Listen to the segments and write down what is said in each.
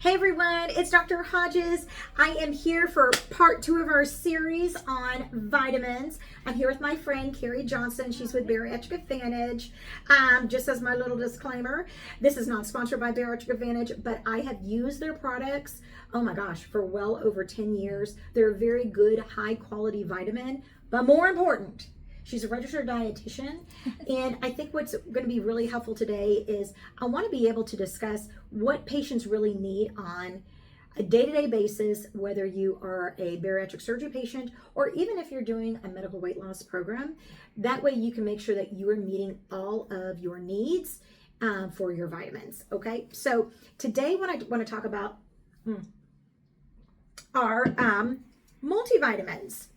Hey everyone, it's Dr. Hodges. I am here for part 2 of our series on vitamins. I'm here with my friend Carrie Johnson. She's with Bariatric Advantage. Just as my little disclaimer, this is not sponsored by Bariatric Advantage, but I have used their products, oh my gosh, for well over 10 years. They're a very good, high quality vitamin, but more important, she's a registered dietitian, and I think what's going to be really helpful today is I want to be able to discuss what patients really need on a day-to-day basis, whether you are a bariatric surgery patient or even if you're doing a medical weight loss program. That way you can make sure that you are meeting all of your needs for your vitamins, okay? So today what I want to talk about are multivitamins.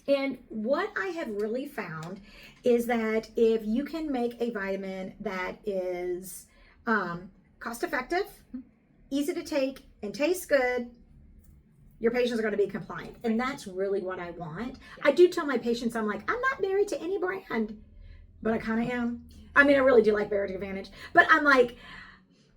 And what I have really found is that if you can make a vitamin that is cost effective, easy to take, and tastes good, your patients are going to be compliant. And that's really what I want. Yeah. I do tell my patients, I'm like, I'm not married to any brand, but I kind of am. I mean, I really do like Bariatric Advantage, but I'm like,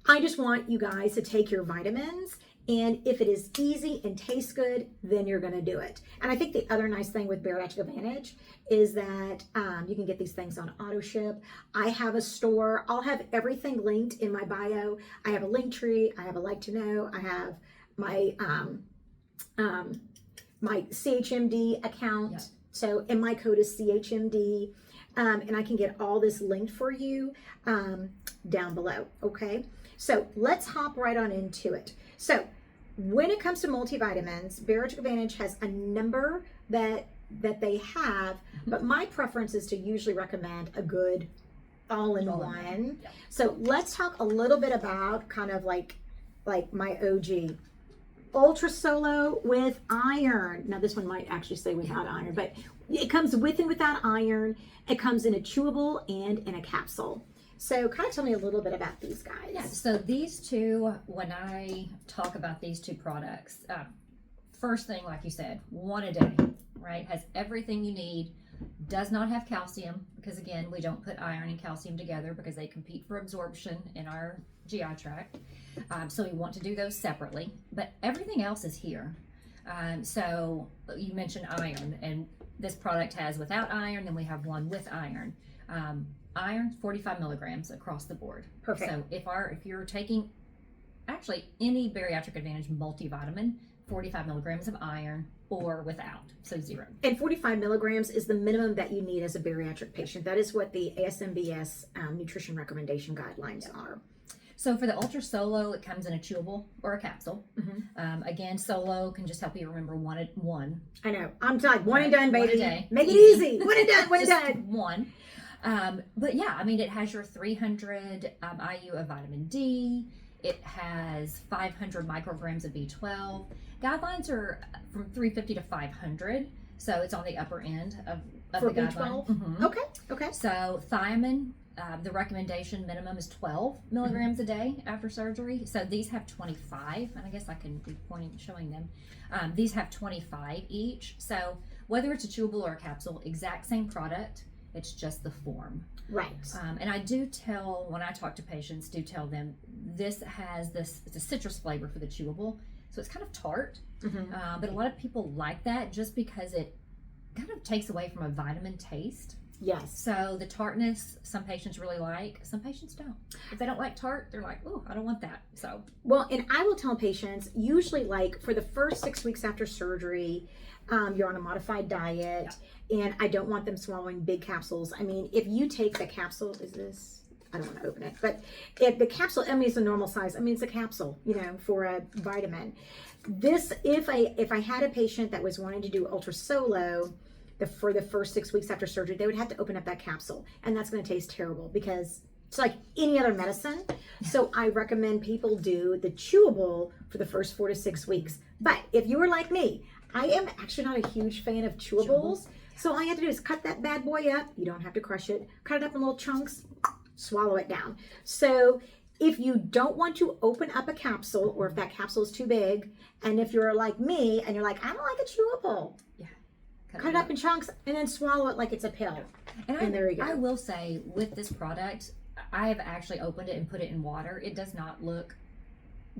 I just want you guys to take your vitamins, and if it is easy and tastes good, then you're going to do it. And I think the other nice thing with Bariatric Advantage is that you can get these things on auto ship. I have a store. I'll have everything linked in my bio. I have a link tree. I have a like to know. I have my my CHMD account. Yep. So, and my code is CHMD. And I can get all this linked for you down below. Okay. So let's hop right on into it. So when it comes to multivitamins, Bariatric Advantage has a number that they have, but my preference is to usually recommend a good all-in-one. Yeah. So let's talk a little bit about kind of like my OG. Ultra Solo with iron. Now this one might actually say without iron, but it comes with and without iron. It comes in a chewable and in a capsule. So kind of tell me a little bit about these guys. Yeah, so these two, when I talk about these two products, first thing, like you said, one a day, right? Has everything you need, does not have calcium, because again, we don't put iron and calcium together because they compete for absorption in our GI tract. So we want to do those separately, but everything else is here. So you mentioned iron, and this product has without iron, then we have one with iron. Iron, 45 milligrams across the board. Perfect. So if you're taking actually any Bariatric Advantage multivitamin, 45 milligrams of iron or without, so 0. And 45 milligrams is the minimum that you need as a bariatric patient. That is what the ASMBS nutrition recommendation guidelines are. So for the Ultra Solo, it comes in a chewable or a capsule. Mm-hmm. Again, Solo can just help you remember one. I know. I'm like one and done, baby. One a day. Make it easy. One and done. One and done. One. But yeah, I mean, it has your 300 IU of vitamin D. It has 500 micrograms of B12. Guidelines are from 350 to 500, so it's on the upper end of for the B12. guideline. Mm-hmm. Okay. So thiamine, the recommendation minimum is 12 milligrams a day after surgery. So these have 25, and I guess I can be showing them. These have 25 each. So whether it's a chewable or a capsule, exact same product. It's just the form. Right. And I do tell, when I talk to patients, tell them it's a citrus flavor for the chewable. So it's kind of tart, but a lot of people like that just because it kind of takes away from a vitamin taste. Yes. So the tartness, some patients really like, some patients don't. If they don't like tart, they're like, oh, I don't want that. So. Well, and I will tell patients, usually like for the first 6 weeks after surgery, you're on a modified diet, and I don't want them swallowing big capsules. I mean, if you take the capsule, I don't want to open it, but if the capsule, I mean, it's a normal size. I mean, it's a capsule, for a vitamin. This, if I had a patient that was wanting to do Ultra Solo, for the first 6 weeks after surgery, they would have to open up that capsule, and that's going to taste terrible because it's like any other medicine. So I recommend people do the chewable for the first 4 to 6 weeks. But if you were like me, I am actually not a huge fan of chewables. So all I have to do is cut that bad boy up. You don't have to crush it. Cut it up in little chunks, swallow it down. So if you don't want to open up a capsule, or if that capsule is too big, and if you're like me and you're like, I don't like a chewable, cut it up in chunks and then swallow it like it's a pill. And there you go. I will say, with this product, I have actually opened it and put it in water. It does not look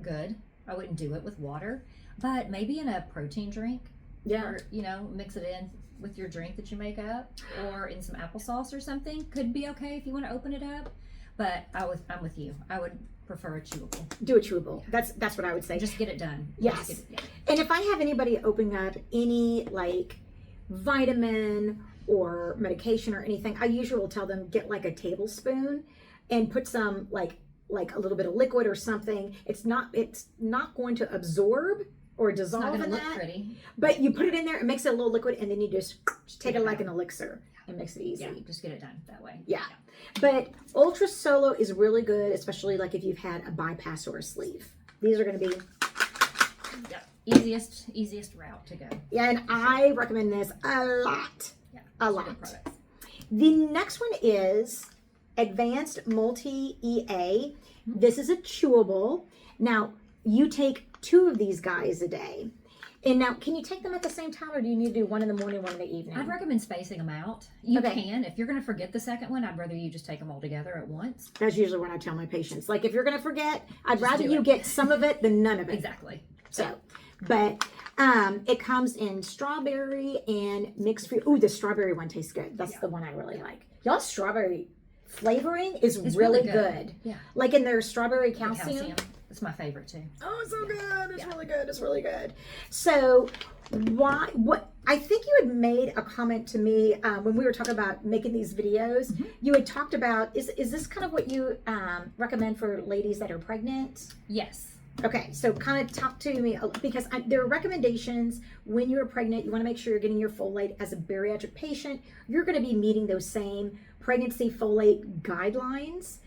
good. I wouldn't do it with water, but maybe in a protein drink. Yeah. Or, you know, mix it in with your drink that you make up, or in some applesauce or something. Could be okay if you want to open it up. But I'm with you. I would prefer a chewable. Do a chewable. That's what I would say. Just get it done. Yes. Just get it, And if I have anybody opening up any like vitamin or medication or anything, I usually will tell them get like a tablespoon and put some like a little bit of liquid or something. It's not going to absorb or It's not dissolve going in to look that. pretty. But you put it in there, it makes it a little liquid, and then you just take it like an elixir. It makes it easy. Yeah, just get it done that way. Yeah. But Ultra Solo is really good, especially like if you've had a bypass or a sleeve. These are going to be Easiest route to go. yeah, and I recommend this a lot. Yeah, A good lot. products. The next one is Advanced Multi EA. This is a chewable. Now, you take 2 of these guys a day. And now, can you take them at the same time, or do you need to do one in the morning, one in the evening? I'd recommend spacing them out. You Okay. can. If you're going to forget the second one, I'd rather you just take them all together at once. That's usually what I tell my patients. Like, if you're going to forget, I'd Just rather do you it. get some of it than none of it. Exactly. So, but it comes in strawberry and mixed fruit. Ooh, the strawberry one tastes good. That's the one I really like. Y'all's strawberry flavoring is It's really really good. Yeah. Like in their strawberry The calcium. It's my favorite too. Oh, it's so good. It's Yeah. really good. It's really good. So, what I think you had made a comment to me when we were talking about making these videos. You had talked about is this kind of what you recommend for ladies that are pregnant? Yes. Okay, so kind of talk to me because there are recommendations when you're pregnant. You want to make sure you're getting your folate. As a bariatric patient, you're going to be meeting those same pregnancy folate guidelines.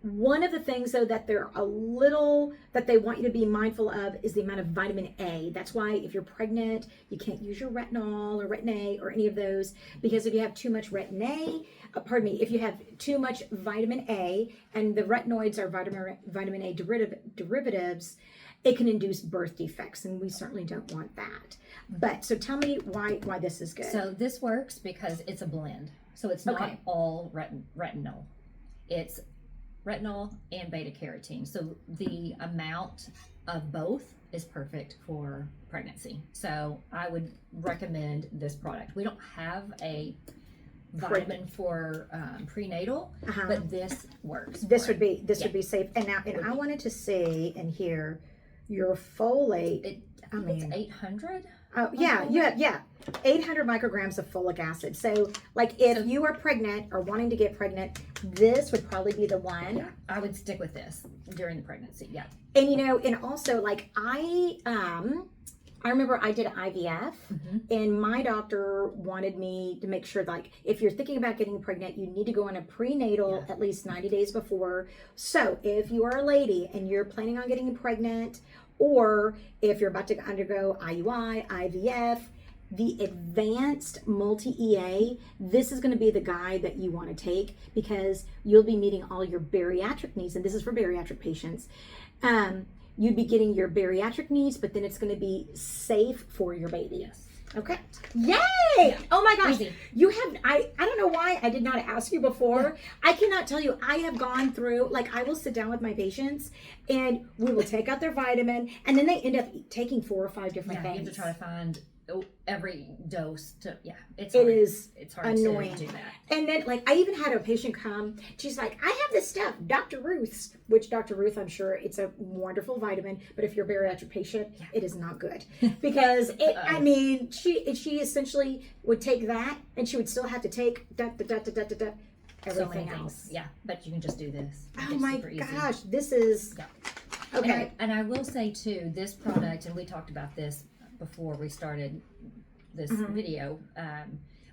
One of the things, though, that they want you to be mindful of is the amount of vitamin A. That's why if you're pregnant, you can't use your retinol or retin-A or any of those, because if you have too much if you have too much vitamin A, and the retinoids are vitamin A derivatives, it can induce birth defects, and we certainly don't want that. But so tell me why this is good. So this works because it's a blend. So it's not Okay. all retinol. It's retinol and beta carotene. So the amount of both is perfect for pregnancy. So I would recommend this product. We don't have a vitamin for prenatal, but this works. This for would it. be safe. And now, I wanted to see and hear your folate. I think it's 800. Oh yeah, yeah. 800 micrograms of folic acid. So, like, if you are pregnant or wanting to get pregnant, this would probably be the one. Yeah, I would stick with this during the pregnancy. Yeah. And and also, like, I remember I did IVF, and my doctor wanted me to make sure, like, if you're thinking about getting pregnant, you need to go on a prenatal at least 90 days before. So if you are a lady and you're planning on getting pregnant, or if you're about to undergo IUI, IVF, the Advanced Multi-EA, this is going to be the guide that you want to take, because you'll be meeting all your bariatric needs, and this is for bariatric patients. You'd be getting your bariatric needs, but then it's going to be safe for your baby. Yes. Okay. Yay! Oh my gosh. Easy. You have, I don't know why I did not ask you before. I cannot tell you, I have gone through, like, I will sit down with my patients and we will take out their vitamin, and then they end up taking 4 or 5 different things. You have to try to find every dose to, it's It hard. is It's hard annoying. to do that. And then, like, I even had a patient come, she's like, I have this stuff, Dr. Ruth's, which Dr. Ruth, I'm sure it's a wonderful vitamin, but if you're a bariatric patient, it is not good. Because, she essentially would take that, and she would still have to take everything So many else. things. Yeah, but you can just do this. Oh It's my super easy. gosh, this is, Yeah. okay. And I will say too, this product, and we talked about this before we started this video,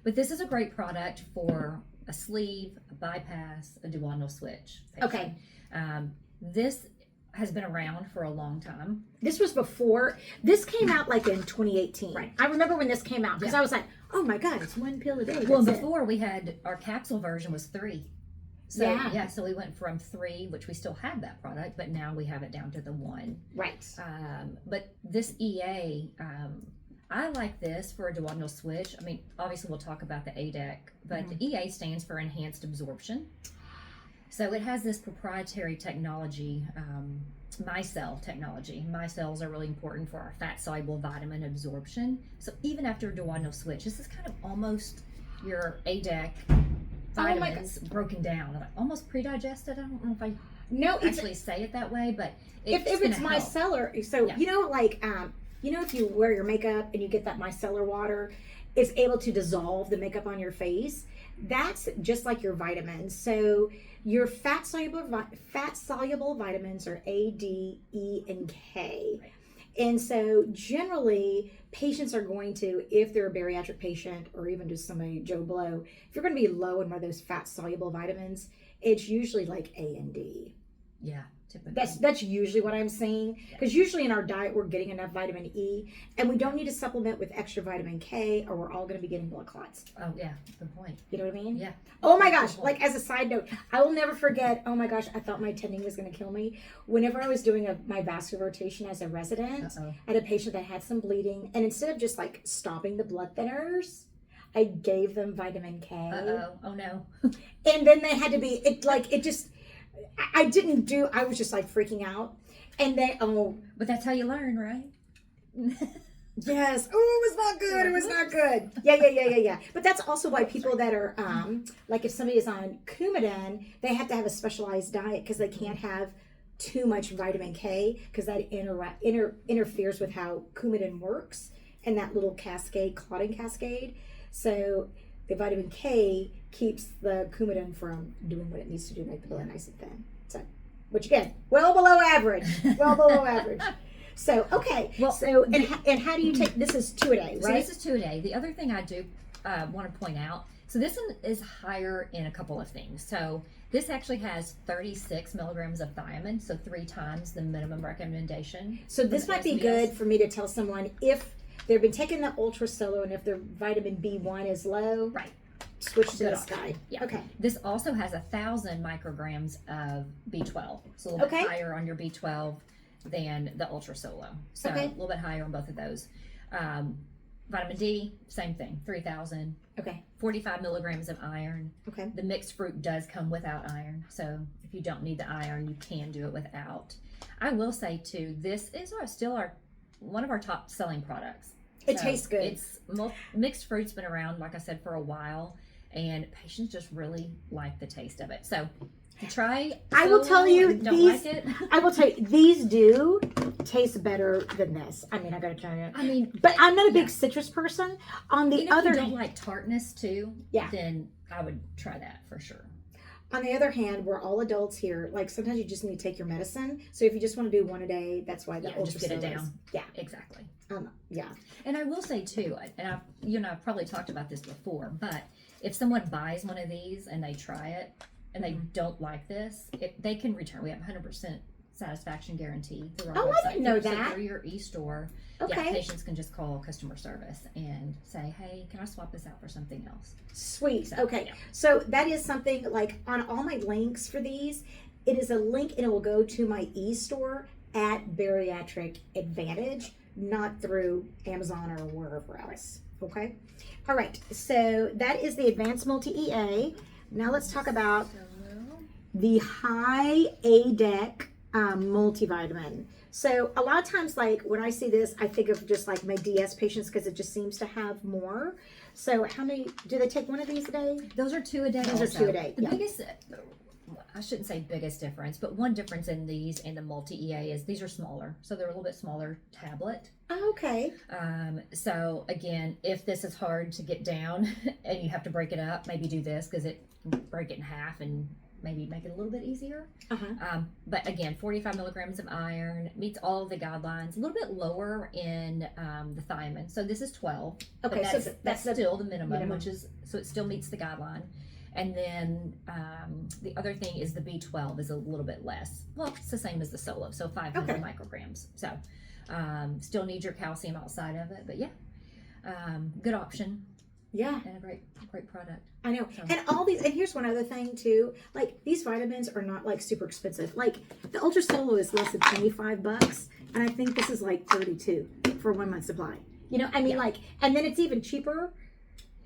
but this is a great product for a sleeve, a bypass, a duodenal switch patient. Okay. This has been around for a long time. This was before, this came out like in 2018. Right. I remember when this came out, because I was like, oh my God, it's 1 pill a day. Well, That's it. before we had, our capsule version was 3. So Yeah. so we went from 3, which we still have that product, but now we have it down to the 1. Right. But this EA, I like this for a duodenal switch. I mean, obviously we'll talk about the ADEK, but the EA stands for enhanced absorption. So it has this proprietary technology, micelle technology. Micelles are really important for our fat-soluble vitamin absorption. So even after a duodenal switch, this is kind of almost your ADEK vitamins broken down, like almost pre-digested. I don't know if I actually say it that way, but if it's micellar, so you know, like you know, if you wear your makeup and you get that micellar water, it's able to dissolve the makeup on your face. That's just like your vitamins. So your fat soluble vitamins are A, D, E, and K. Right. And so generally patients are going to, if they're a bariatric patient or even just somebody Joe Blow, if you're going to be low in one of those fat soluble vitamins, it's usually like A and D. Yeah, typically. That's usually what I'm seeing, because usually in our diet we're getting enough vitamin E, and we don't need to supplement with extra vitamin K, or we're all going to be getting blood clots. Oh yeah, good point. You know what I mean? Yeah. Oh my gosh! Like as a side note, I will never forget. Oh my gosh! I thought my attending was going to kill me. Whenever I was doing my vascular rotation as a resident, I had a patient that had some bleeding, and instead of just like stopping the blood thinners, I gave them vitamin K. Oh no. And then they had to be I was just like freaking out. And then, But that's how you learn, right? Yes. Oh, it was not good. It was not good. Yeah. But that's also why people that are, like if somebody is on Coumadin, they have to have a specialized diet because they can't have too much vitamin K, because that interferes with how Coumadin works and that little clotting cascade. So the vitamin K keeps the Coumadin from doing what it needs to do, make the blood nice and thin. So, which again, well below average. So, okay. Well, so, and how do you take, this is 2 a day, right? So this is 2 a day. The other thing I do want to point out, so this one is higher in a couple of things. So this actually has 36 milligrams of thiamine, so 3 times the minimum recommendation. So this might be good for me to tell someone if they've been taking the Ultra Solo and if their vitamin B1 is low, right, switch to this guy. Yeah. Okay. This also has 1,000 micrograms of B12, so a little bit higher on your B12 than the Ultra Solo. So a little bit higher on both of those. Vitamin D, same thing, 3,000. Okay. 45 milligrams of iron. Okay. The mixed fruit does come without iron, so if you don't need the iron, you can do it without. I will say too, this is still one of our top selling products. It tastes good. It's mixed fruit's been around, like I said, for a while, and patients just really like the taste of it. So to try, I will tell you, I will tell you, these do taste better than this. I mean, I gotta tell you. I mean, but I'm not a big citrus person. On the other, if you don't like tartness too, then I would try that for sure. On the other hand, we're all adults here. Like sometimes you just need to take your medicine. So if you just want to do 1 a day, that's why the Ultra just get it down. Yeah, exactly. Yeah. And I will say too, and I've probably talked about this before, but if someone buys one of these and they try it and they don't like this, they can return. We have 100% satisfaction guarantee through our website. I didn't know that. So through your e-store, patients can just call customer service and say, hey, can I swap this out for something else? Sweet. So, so that is something like on all my links for these, it is a link and it will go to my e-store at Bariatric Advantage, not through Amazon or wherever else. Okay. All right. So that is the Advanced Multi-EA. Now let's talk about the high ADEK multivitamin. So a lot of times, like when I see this, I think of just like my DS patients because it just seems to have more. So how many, do they take one of these a day? Those are 2 a day. Those are 2 a day. The biggest, I shouldn't say biggest difference, but one difference in these and the multi-EA is these are smaller. So they're a little bit smaller tablet. Oh, okay. So again, if this is hard to get down and you have to break it up, maybe do this because it break it in half and maybe make it a little bit easier. But again, 45 milligrams of iron, meets all of the guidelines, a little bit lower in the thiamine. So this is 12. Okay, so that's still the minimum, which is, so it still meets the guideline. And then the other thing is the B12 is a little bit less. Well, it's the same as the Solo, so 500 micrograms. So still need your calcium outside of it, but good option. Yeah. And a great product. I know. So. And all these, and here's one other thing too, like these vitamins are not like super expensive. Like the Ultra Solo is less than $25, and I think this is like 32 for 1 month supply. You know, I mean like, and then it's even cheaper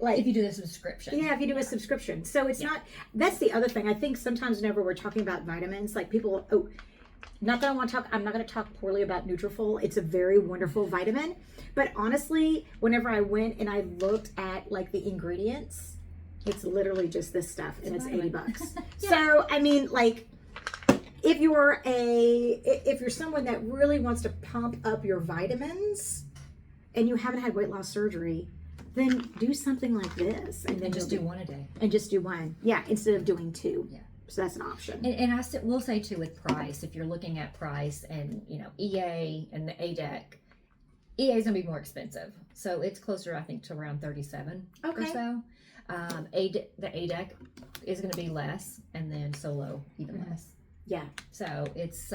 like if you do the subscription. Yeah, if you do a subscription. So it's not, that's the other thing. I think sometimes whenever we're talking about vitamins, like people, not that I'm not going to talk poorly about Nutrafol. It's a very wonderful vitamin. But honestly, whenever I went and I looked at like the ingredients, it's literally just this stuff and it's $80. So, I mean, like, if you're someone that really wants to pump up your vitamins and you haven't had weight loss surgery, then do something like this, and then just do one a day. And just do one, instead of doing two. Yeah. So that's an option. And I will say too, with price, if you're looking at price and EA and the ADEK, EA is gonna be more expensive, so it's closer, I think, to around 37 or so. The ADEK is gonna be less, and then Solo even less. Yeah. So it's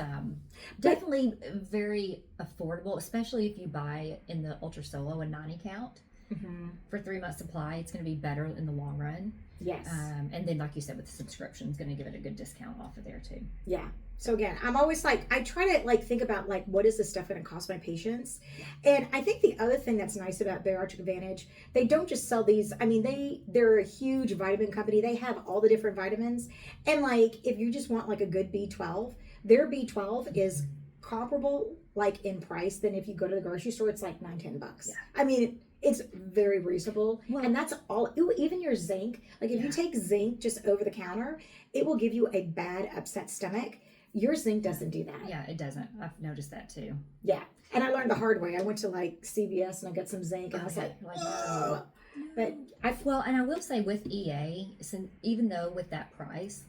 definitely very affordable, especially if you buy in the Ultra Solo a 90 count. For 3 months supply. It's going to be better in the long run. Yes. And then, like you said, with the subscription, it's going to give it a good discount off of there too. Yeah. So again, I'm always like, I try to like think about like, what is this stuff going to cost my patients? And I think the other thing that's nice about Bariatric Advantage, they don't just sell these. I mean, they're a huge vitamin company. They have all the different vitamins. And like, if you just want like a good B12, their B12 is comparable like in price than if you go to the grocery store. It's like $9-10. Yeah. I mean, it's very reasonable. Well, and that's all. Even your zinc, like if you take zinc just over the counter, it will give you a bad upset stomach. Your zinc doesn't do that. Yeah, it doesn't. I've noticed that too. Yeah. And I learned the hard way. I went to like CVS and I got some zinc and I was like, oh. But and I will say with EA, since even though with that price,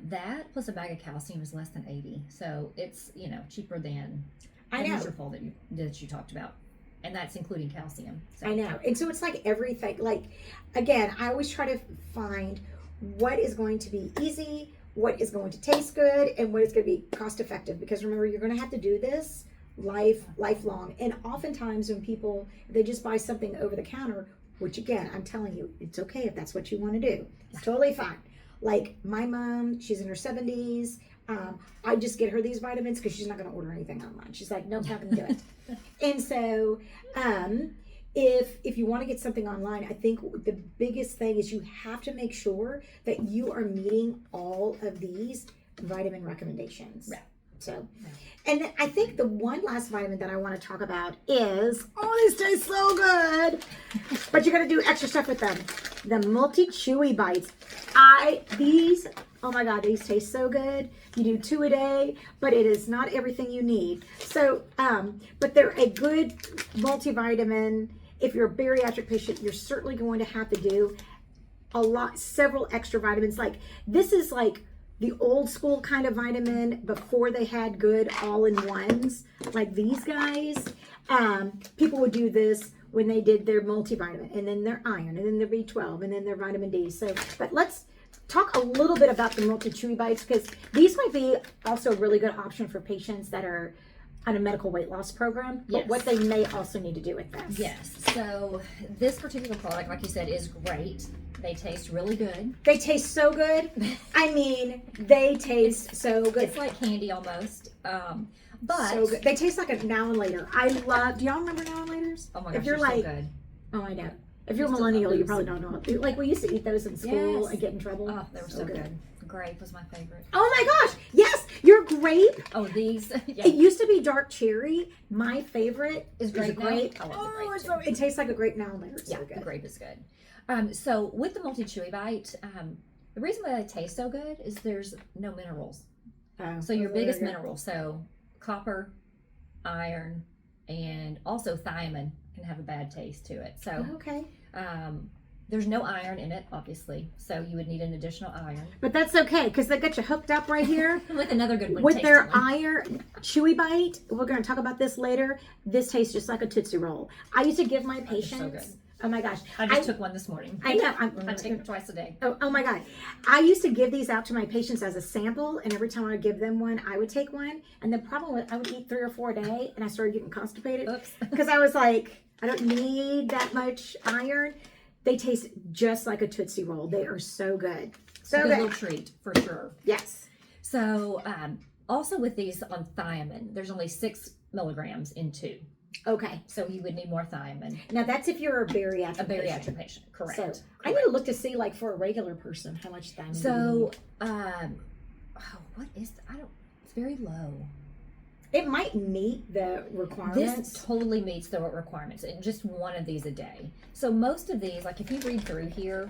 that plus a bag of calcium is less than 80. So it's, cheaper than the Nutrafol that you talked about. And that's including calcium. So. I know. And so it's like everything. Like, again, I always try to find what is going to be easy, what is going to taste good, and what is going to be cost effective. Because remember, you're going to have to do this lifelong. And oftentimes when people, they just buy something over the counter, which again, I'm telling you, it's okay if that's what you want to do. It's totally fine. Like my mom, she's in her 70s. I just get her these vitamins because she's not going to order anything online. She's like, nope, not going to do it. And so if you want to get something online, I think the biggest thing is you have to make sure that you are meeting all of these vitamin recommendations. Yeah. So, and I think the one last vitamin that I want to talk about is, these taste so good, but you got to do extra stuff with them. The Chewy bites. Oh my God, these taste so good. You do 2 a day, but it is not everything you need. So, but they're a good multivitamin. If you're a bariatric patient, you're certainly going to have to do several extra vitamins. Like this is like the old school kind of vitamin before they had good all-in-ones. Like these guys, people would do this when they did their multivitamin, and then their iron, and then their B12, and then their vitamin D. So, but let's talk a little bit about the Chewy bites, because these might be also a really good option for patients that are on a medical weight loss program, but what they may also need to do with this. Yes. So this particular product, like you said, is great. They taste really good. They taste so good. I mean, they taste so good. It's like candy almost. But so good. They taste like a Now and Later. Do y'all remember Now and Laters? Oh my gosh, if you're like, so good. Oh, I know. If you're a millennial, you probably don't know. Like we used to eat those in school and get in trouble. Oh, they were so good. Grape was my favorite. Oh my gosh, yes, your grape. Oh, these. Yeah. It used to be dark cherry. My favorite is grape. I love the grape. It tastes like a grape Now and Later. Yeah, the grape is good. So with the Chewy bite, the reason why they taste so good is there's no minerals. So your biggest minerals, so copper, iron, and also thiamine can have a bad taste to it. So there's no iron in it, obviously, so you would need an additional iron. But that's okay, because they got you hooked up right here. With another good one. With their iron Chewy bite, we're going to talk about this later. This tastes just like a Tootsie Roll. I used to give my patients... Oh my gosh. I just took one this morning. I know. I take it twice a day. Oh my God. I used to give these out to my patients as a sample, and every time I would give them one, I would take one. And the problem was I would eat 3 or 4 a day, and I started getting constipated. Oops. Because I was like, I don't need that much iron. They taste just like a Tootsie Roll. They are so good. So good. A little treat, for sure. Yes. So, also with these on thiamine, there's only 6 milligrams in 2. Okay. So you would need more thiamine. Now that's if you're a bariatric Patient, correct. So correct. I need to look to see, like, for a regular person, how much thiamine. So, what is, it's very low. It might meet the requirements. This totally meets the requirements, and just one of these a day. So most of these, like if you read through here,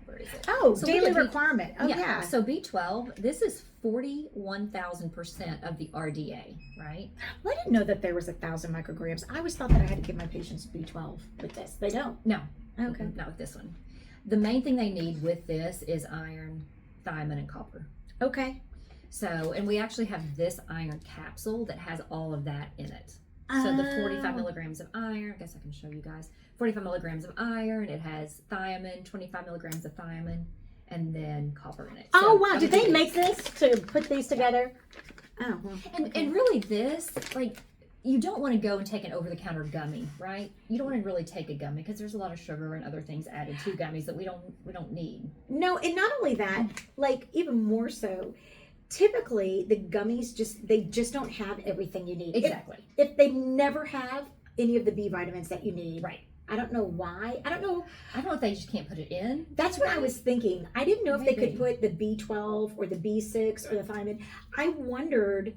where is it? Oh, So daily look at requirement. Oh, yeah. So B12, this is 41,000% of the RDA, right? Well, I didn't know that there was 1,000 micrograms. I always thought that I had to give my patients B12 with this. They don't. No. Okay. Not with this one. The main thing they need with this is iron, thiamine, and copper. Okay. So, and we actually have this iron capsule that has all of that in it. So the 45 milligrams of iron, I guess I can show you guys, 45 milligrams of iron, it has thiamine, 25 milligrams of thiamine, and then copper in it. Oh, So, wow. Did they make this to put these together? Oh, well. And really this, like, you don't want to go and take an over-the-counter gummy, right? You don't want to really take a gummy because there's a lot of sugar and other things added to gummies that we don't need. No, and not only that, like, even more so, typically the gummies just don't have everything you need. Exactly. If they never have any of the B vitamins that you need. Right. I don't know why. I don't know if they just can't put it in. That's what I was thinking. I didn't know if they could Maybe. put the B12 or the B6 or the thiamine. I wondered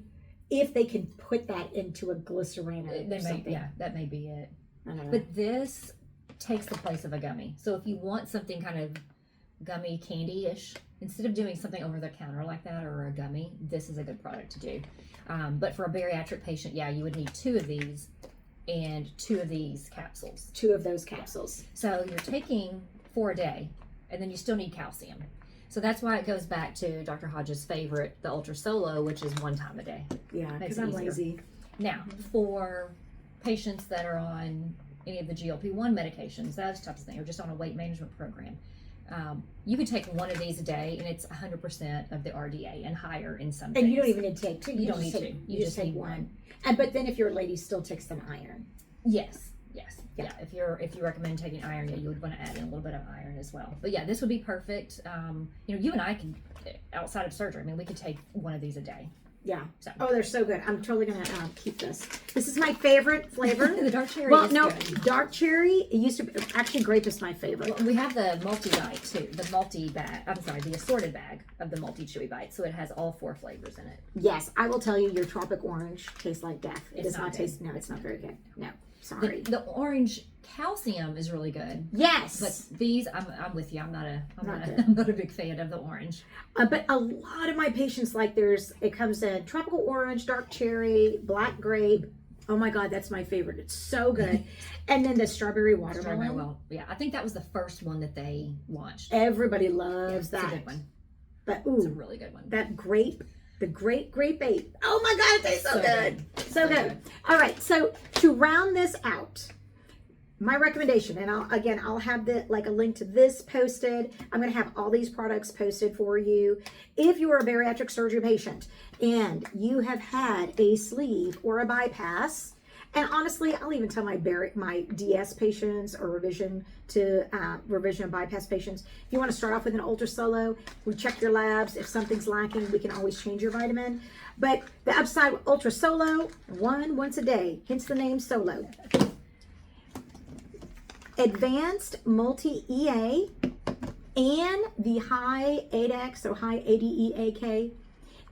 if they could put that into a glycerin or something. Yeah, that may be it. I don't know. But this takes the place of a gummy. So if you want something kind of gummy candy-ish, instead of doing something over the counter like that or a gummy, this is a good product to do. But for a bariatric patient, yeah, you would need 2 of these and 2 of these capsules. 2 of those capsules. So you're taking 4 a day, and then you still need calcium. So that's why it goes back to Dr. Hodges' favorite, the Ultra Solo, which is 1 time a day. Yeah, Makes because it I'm easier. lazy. Now, for patients that are on any of the GLP-1 medications, those types of things, or just on a weight management program, you could take 1 of these a day, and it's 100% of the RDA and higher in some things. And you don't even need to take 2. You don't need take, to. You just take 1. And but then if your lady still takes some iron. Yes. Yeah. If you recommend taking iron, yeah, you would want to add in a little bit of iron as well. But yeah, this would be perfect. You and I can, outside of surgery, I mean, we could take 1 of these a day. Yeah. So. Oh, they're so good. I'm totally gonna keep this. This is my favorite flavor. The dark cherry. Well, is no, good. dark cherry. It used to be, actually grape is my favorite. Well, we have the multi-bite too. The multi-bag. I'm sorry, the assorted bag of the multi-chewy bite. So it has all 4 flavors in it. Yes, I will tell you, your tropic orange tastes like death. It It's does not not taste. No, it's not very good. No, sorry. The orange calcium is really good. Yes, But these, I'm with you. I'm not Not good. I'm not a big fan of the orange. but a lot of my patients like it comes in tropical orange, dark cherry, black grape. Oh my God, that's my favorite. It's so good. And then the strawberry watermelon. Well, yeah, I think that was the first one that they launched. Everybody loves It's that. a good one. But It's a ooh, really good one. that grape, the grape ape. Oh my God, it tastes so good. So good. good. All right, so to round this out, my recommendation, and I'll have a link to this posted. I'm going to have all these products posted for you. If you are a bariatric surgery patient and you have had a sleeve or a bypass, and honestly, I'll even tell my DS patients or revision and bypass patients, if you want to start off with an Ultra Solo, we check your labs. If something's lacking, we can always change your vitamin. But the upside with Ultra Solo, once a day, hence the name Solo. Advanced multi-EA and the high ADEK, so high ADEK.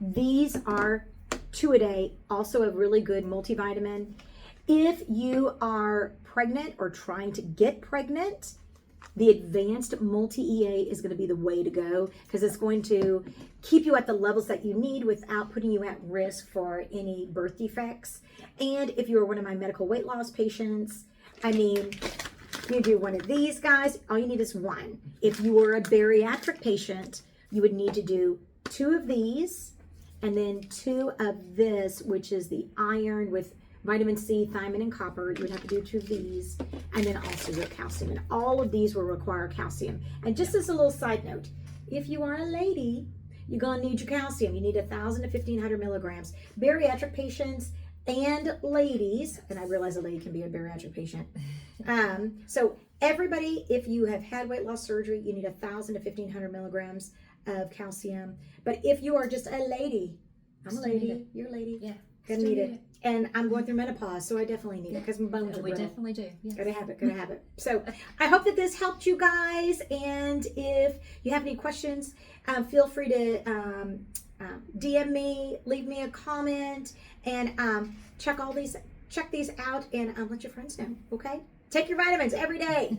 These are 2 a day, also a really good multivitamin. If you are pregnant or trying to get pregnant, the advanced multi-EA is going to be the way to go because it's going to keep you at the levels that you need without putting you at risk for any birth defects. And if you're one of my medical weight loss patients, I mean, you do 1 of these guys, all you need is 1. If you were a bariatric patient, you would need to do 2 of these and then 2 of this, which is the iron with vitamin C, thiamine, and copper. You would have to do 2 of these, and then also your calcium. And all of these will require calcium. And just as a little side note, if you are a lady, you're gonna need your calcium. You need 1,000 to 1,500 milligrams. Bariatric patients and ladies, and I realize a lady can be a bariatric patient. So everybody, if you have had weight loss surgery, you need 1,000 to 1,500 milligrams of calcium. But if you are just a lady, I'm a lady, you're a lady. Yeah. Gonna need it. And I'm going through menopause, so I definitely need it because my bones are We brittle. definitely do. Yes. Gotta have it. So I hope that this helped you guys. And if you have any questions, feel free to DM me, leave me a comment, and check these out, and let your friends know. Okay, take your vitamins every day.